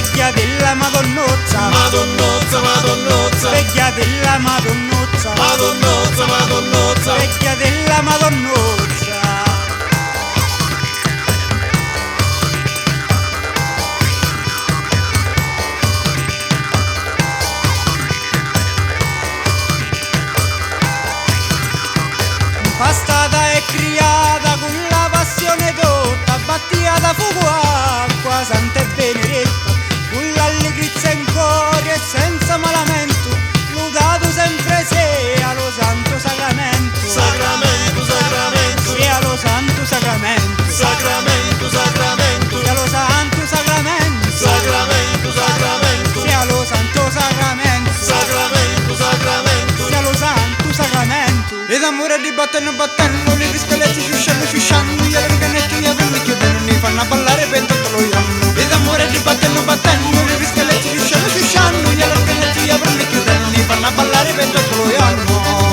vecchia della Madonnozza, Madonnozza, Madonnozza, vecchia della Madonnozza, Madonnozza, Madonnozza, vecchia della Madonnozza. Pastata e criata con la passione tutta, battia da fuoco acqua, santa e benedetta, con l'allegrizia in cuore e senza malamento, lodato sempre sia lo santo sacramento, Sacramento, Sacramento, sia lo santo sacramento, Sacramento, Sacramento, sia lo santo sacramento, Sacramento, Sacramento, sia lo santo sacramento, Sacramento, Sacramento, sia lo santo sacramento. Ed amore di battendo battendo, le riscaletti sciusciando sciusciando, gli organetti gli averli chiudendo, ne fanno ballare per tutto lo ianno. Ed amore di battendo battendo, le riscaletti sciusciando sciusciando, gli organetti gli averli chiudendo, ne fanno ballare per tutto lo ianno.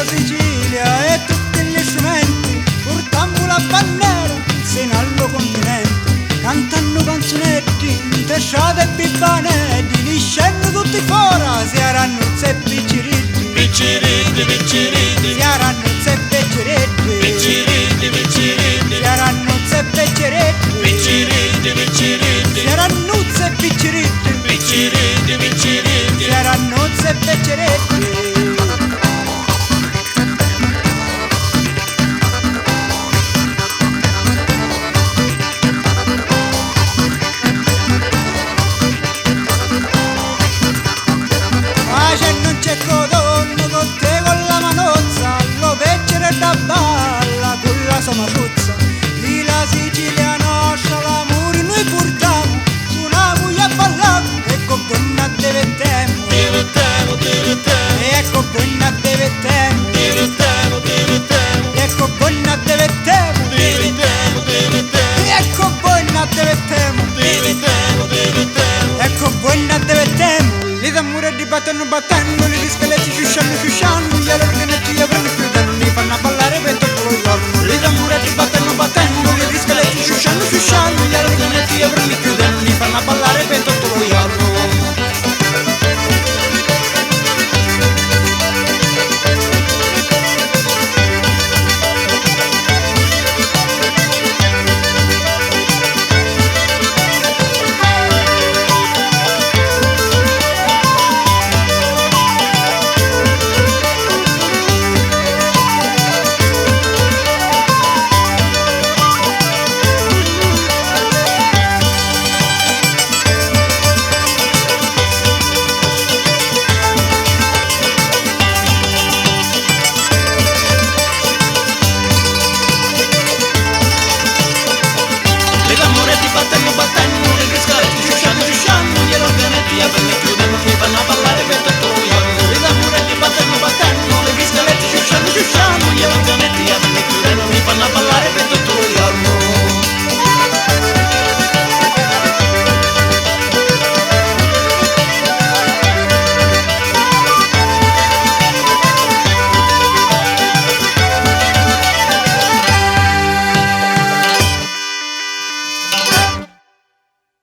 Sicilia e tutti gli strumenti, portammo la bandiera, senallo continente, cantando canzonetti, intesciate e bibbanetti, liscendo tutti fuori, si arannuzza e picciritti, Piccirilli, Piccirilli, si arannuzza e picciritti, Piccirilli, Piccirilli, si arannuzza e picciritti, Piccirilli, Piccirilli, si arannuzza e picciritti, Piccirilli, Piccirilli, si arannuzza e picciritti. Non c'è codonno con te con la manozza, lo veggere da balla con la sua maruzza. Lì la Sicilia nostra, l'amore noi portiamo, suoniamo e balliamo, ecco buona divertiamo, divertiamo, divertiamo, ecco buona divertiamo, divertiamo, divertiamo, ecco buona divertiamo, divertiamo, divertiamo, ecco buona divertiamo, divertiamo, divertiamo, ecco buona divertiamo. Lì d'amore di battendo battendo, li